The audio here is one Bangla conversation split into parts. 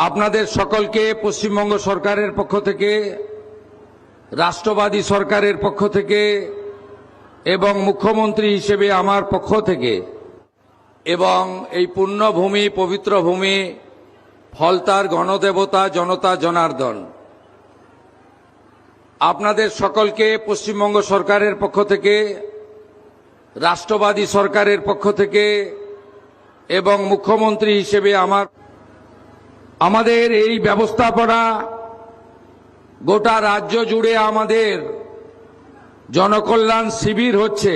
আপনাদের সকলকে পশ্চিমবঙ্গ সরকারের পক্ষ থেকে, রাষ্ট্রবাদী সরকারের পক্ষ থেকে এবং মুখ্যমন্ত্রী হিসেবে আমার পক্ষ থেকে এবং এই পুণ্যভূমি, পবিত্র ভূমি, ফলতার গণদেবতা জনতা জনার্দন, আপনাদের সকলকে পশ্চিমবঙ্গ সরকারের পক্ষ থেকে, রাষ্ট্রবাদী সরকারের পক্ষ থেকে এবং মুখ্যমন্ত্রী হিসেবে আমাদের এই ব্যবস্থাপনা গোটা রাজ্য জুড়ে আমাদের জনকল্যাণ শিবির হচ্ছে।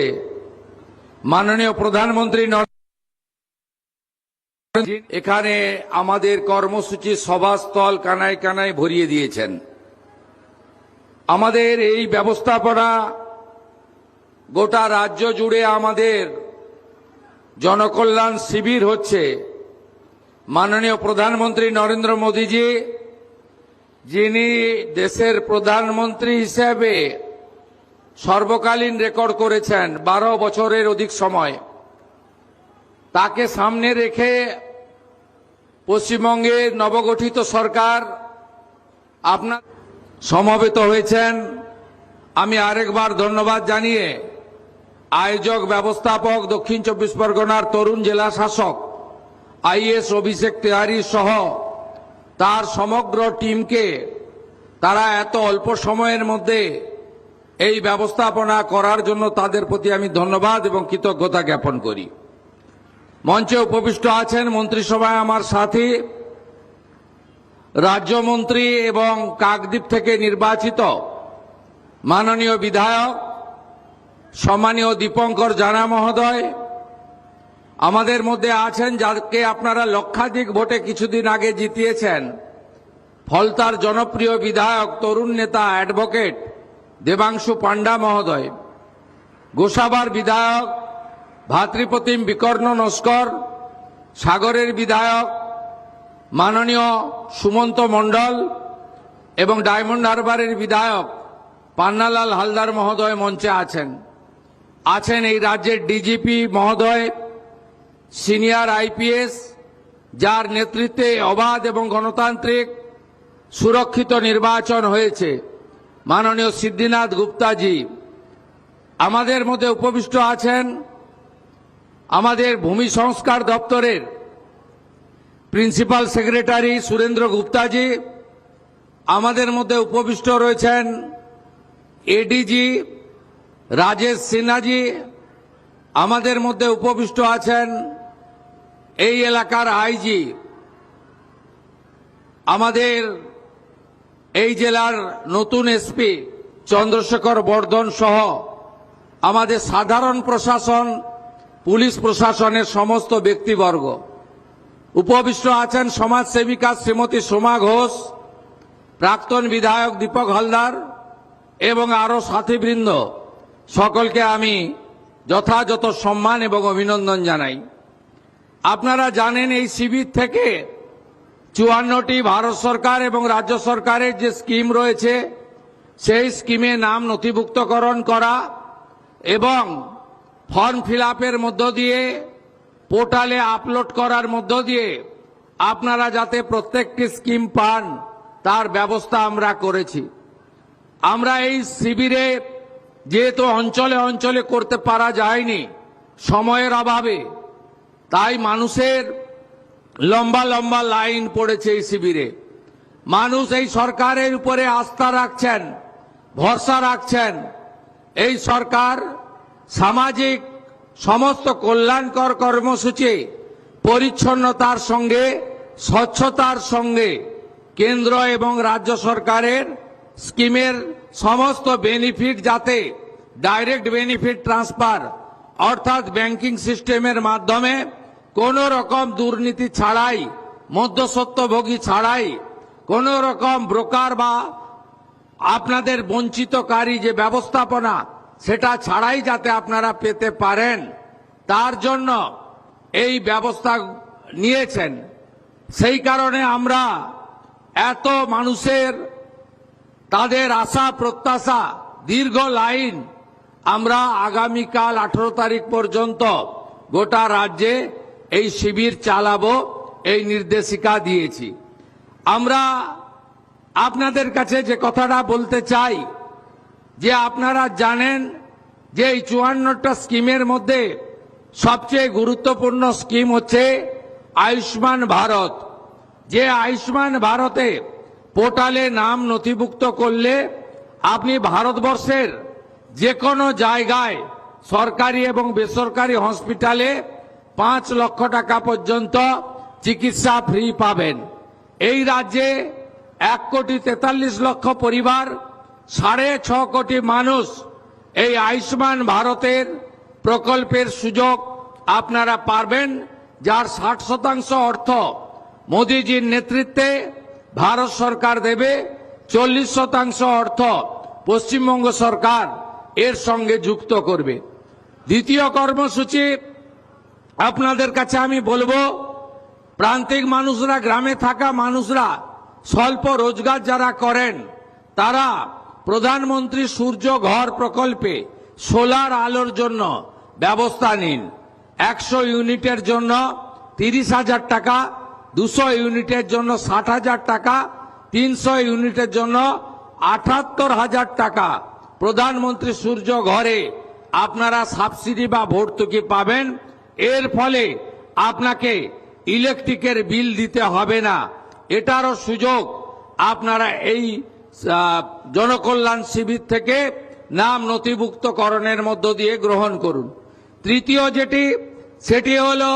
মাননীয় প্রধানমন্ত্রী এখানে আমাদের কর্মসূচি সভাস্থল কানায় কানায় ভরিয়ে দিয়েছেন। আমাদের এই ব্যবস্থাপনা গোটা রাজ্য জুড়ে আমাদের জনকল্যাণ শিবির হচ্ছে। মাননীয় প্রধানমন্ত্রী নরেন্দ্র মোদীজি, যিনি দেশের প্রধানমন্ত্রী হিসেবে সর্বকালীন রেকর্ড করেছেন 12 বছরের অধিক সময়, তাকে সামনে রেখে পশ্চিমবঙ্গের নবগঠিত সরকার আপনার সমবেত হয়েছেন। আমি আরেকবার ধন্যবাদ জানিয়ে আয়োজক, ব্যবস্থাপক, দক্ষিণ 24 পরগনার তরুণ জেলা শাসক আইএস অভিষেক তিওয়ারি সহ তার সমগ্র টিমকে, তারা এত অল্প সময়ের মধ্যে এই ব্যবস্থাপনা করার জন্য তাদের প্রতি আমি ধন্যবাদ এবং কৃতজ্ঞতা জ্ঞাপন করি। মঞ্চে উপবিষ্ট আছেন মন্ত্রিসভায় আমার সাথী রাজ্যমন্ত্রী এবং কাকদ্বীপ থেকে নির্বাচিত মাননীয় বিধায়ক সম্মানীয় দীপঙ্কর জানা মহোদয়, আমাদের মধ্যে আছেন যাকে আপনারা লক্ষাধিক ভোটে কিছুদিন আগে জিতিয়েছেন, ফলতার জনপ্রিয় বিধায়ক, তরুণ নেতা, অ্যাডভোকেট দেবাংশু পান্ডা মহোদয়, গোসাবার বিধায়ক ভাতৃপ্রতিম বিকর্ণ নস্কর, সাগরের বিধায়ক মাননীয় সুমন্ত মণ্ডল এবং ডায়মন্ড হারবারের বিধায়ক পান্নালাল হালদার মহোদয় মঞ্চে আছেন এই রাজ্যের ডিজিপি মহোদয়, সিনিয়র আইপিএস, যার নেতৃত্বে অবাধ এবং গণতান্ত্রিক সুরক্ষিত নির্বাচন হয়েছে, মাননীয় সিদ্ধিনাথ গুপ্তাজি। আমাদের মধ্যে উপবিষ্ট আছেন আমাদের ভূমি সংস্কার দপ্তরের প্রিন্সিপাল সেক্রেটারি সুরেন্দ্র গুপ্তাজি। আমাদের মধ্যে উপবিষ্ট রয়েছেন এডিজি রাজেশ সিনহাজি। আমাদের মধ্যে উপবিষ্ট আছেন এই এলাকার আইজি, আমাদের এই জেলার নতুন এসপি চন্দ্রশেখর বর্ধন সহ আমাদের সাধারণ প্রশাসন, পুলিশ প্রশাসনের সমস্ত ব্যক্তিবর্গ। উপবিষ্ট আছেন সমাজসেবিকা শ্রীমতী সোমা ঘোষ, প্রাক্তন বিধায়ক দীপক হালদার এবং আরো সাথীবৃন্দ। সকলকে আমি যথাযথ সম্মান এবং অভিনন্দন জানাই। আপনারা জানেন এই শিবির থেকে 54টি ভারত সরকার এবং রাজ্য সরকারের যে স্কিম রয়েছে, সেই স্কিমে নাম নথিভুক্তকরণ করা এবং ফর্ম ফিল আপের মধ্য দিয়ে পোর্টালে আপলোড করার মধ্য দিয়ে আপনারা যাতে প্রত্যেকটি স্কিম পান তার ব্যবস্থা আমরা করেছি। আমরা এই শিবিরে যেহেতু অঞ্চলে অঞ্চলে করতে পারা যায়নি সময়ের অভাবে, তাই মানুষের লম্বা লম্বা লাইন পড়েছে এই শিবিরে। মানুষ এই সরকারের উপরে আস্থা রাখছেন, ভরসা রাখছেন। এই সরকার সামাজিক সমস্ত কল্যাণকর কর্মসূচি, পরিচ্ছন্নতার সঙ্গে স্বচ্ছতার সঙ্গে কেন্দ্র এবং রাজ্য সরকারের স্কিমের সমস্ত বেনিফিট যাতে ডাইরেক্ট বেনিফিট ট্রান্সফার অর্থাৎ ব্যাংকিং সিস্টেমের মাধ্যমে কোনো রকম দুর্নীতি ছাড়াই, মধ্যস্বত্বভোগী ছাড়াই, কোনো রকম ব্রোকার বা আপনাদের বঞ্চিতকারী যে ব্যবস্থাপনা সেটা ছাড়াই যাতে আপনারা পেতে পারেন, তার জন্য এই ব্যবস্থা নিয়েছেন। সেই কারণে আমরা এত মানুষের তাদের আশা প্রত্যাশা, দীর্ঘ লাইন, আমরা আগামীকাল 18 তারিখ পর্যন্ত গোটা রাজ্যে এই শিবির চালাবো, এই নির্দেশিকা দিয়েছি। আমরা আপনাদের কাছে যে কথাটা বলতে চাই যে আপনারা জানেন যে এই 54টা স্কিমের মধ্যে সবচেয়ে গুরুত্বপূর্ণ স্কিম হচ্ছে আয়ুষ্মান ভারত। যে আয়ুষ্মান ভারতে পোর্টালে নাম নথিভুক্ত করলে আপনি ভারতবর্ষের যে কোনো জায়গায় সরকারি এবং বেসরকারি হসপিটালে 5 লক্ষ টাকা পর্যন্ত চিকিৎসা ফ্রি পাবেন। এই রাজ্যে 1,43,00,000 পরিবার, 6.5 কোটি মানুষ এই আয়ুষ্মান ভারতের প্রকল্পের সুযোগ আপনারা পাবেন, যার 60% অর্থ মোদিজির নেতৃত্বে ভারত সরকার দেবে, 40% অর্থ পশ্চিমবঙ্গ সরকার এর সঙ্গে যুক্ত করবে। দ্বিতীয় কর্মসূচি আপনাদের কাছে আমি বলবো, প্রান্তিক মানুষরা, গ্রামে থাকা মানুষরা, স্বল্প রোজগার যারা করেন তারা প্রধানমন্ত্রী সূর্য ঘর প্রকল্পে সোলার আলোর জন্য ব্যবস্থা নিন। 100 ইউনিটের জন্য 30,000 টাকা, 200 ইউনিটের জন্য 60,000 টাকা, 300 ইউনিটের জন্য 78,000 টাকা প্রধানমন্ত্রী সূর্য ঘরে আপনারা সাবসিডি বা ভর্তুকি পাবেন। এর ফলে আপনাকে ইলেকট্রিকের বিল দিতে হবে না। এটারও সুযোগ আপনারা এই জনকল্যাণ শিবির থেকে নাম নথিভুক্তকরণের মধ্য দিয়ে গ্রহণ করুন। তৃতীয় সেটি হলো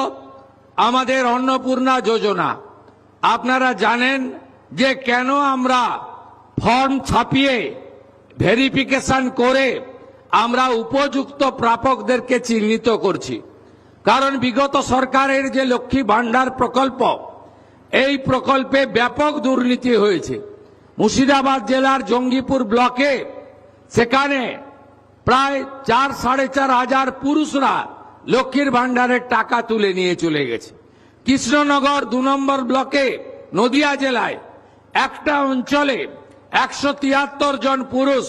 আমাদের অন্নপূর্ণা যোজনা। আপনারা জানেন যে কেন আমরা ফর্ম ছাপিয়ে ভেরিফিকেশন করে আমরা উপযুক্ত প্রাপকদেরকে চিহ্নিত করছি। কারণ বিগত সরকারের যে লক্ষ্মী ভান্ডার প্রকল্প, এই প্রকল্পে ব্যাপক দুর্নীতি হয়েছে। মুর্শিদাবাদ জেলার জঙ্গিপুর ব্লকে সেখানে প্রায় 4-4.5 হাজার পুরুষরা লক্ষ্মীর ভান্ডারের টাকা তুলে নিয়ে চলে গেছে। কৃষ্ণনগর 2 নম্বর ব্লকে নদিয়া জেলায় একটা অঞ্চলে 173 জন পুরুষ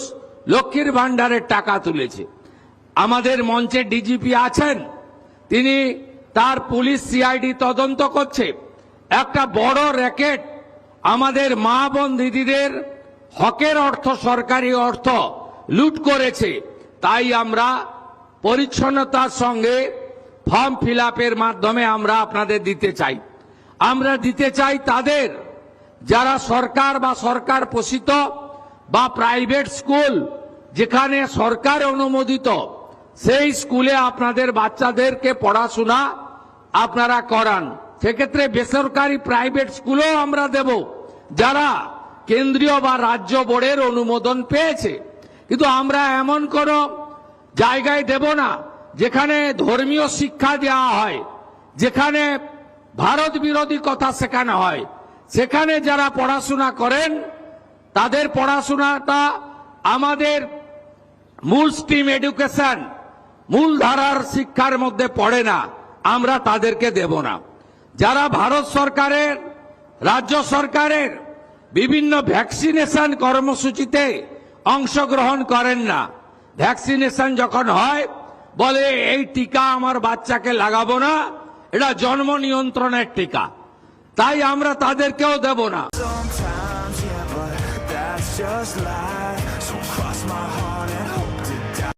লক্ষ্মীর ভান্ডারের টাকা তুলেছে। আমাদের মঞ্চে ডিজিপি আছেন, তিনি তার পুলিশ সিআইডি তদন্ত করছে। একটা বড় র্যাকেট আমাদের মা বোন দিদিদের হকের অর্থ, সরকারি অর্থ লুট করেছে। তাই আমরা পরিচ্ছন্নতার সঙ্গে ফর্ম ফিল আপের মাধ্যমে আমরা আপনাদের দিতে চাই। আমরা দিতে চাই তাদের যারা সরকার বা সরকার পোষিত বা প্রাইভেট স্কুল যেখানে সরকার অনুমোদিত, সেই স্কুলে আপনাদের বাচ্চাদেরকে পড়াশোনা আপনারা করান। সেক্ষেত্রে বেসরকারি প্রাইভেট স্কুলও আমরা দেব যারা কেন্দ্রীয় বা রাজ্য বোর্ডের অনুমোদন পেয়েছে। কিন্তু আমরা এমন কোন জায়গায় দেব না যেখানে ধর্মীয় শিক্ষা দেওয়া হয়, যেখানে ভারত বিরোধী কথা শেখানো হয়। সেখানে যারা পড়াশোনা করেন তাদের পড়াশোনাটা আমাদের মূল স্ট্রিম এডুকেশন, মূল ধারার শিক্ষার মধ্যে পড়ে না, আমরা তাদেরকে দেব না। যারা ভারত সরকারের, রাজ্য সরকারের বিভিন্ন ভ্যাকসিনেশন কর্মসূচিতে অংশগ্রহণ করেন না, ভ্যাকসিনেশন যখন হয় বলে এই টিকা আমার বাচ্চাকে লাগাবো না, এটা জন্ম নিয়ন্ত্রণের টিকা, তাই আমরা তাদেরকেও দেব না। Sometimes, yeah, but that's just life.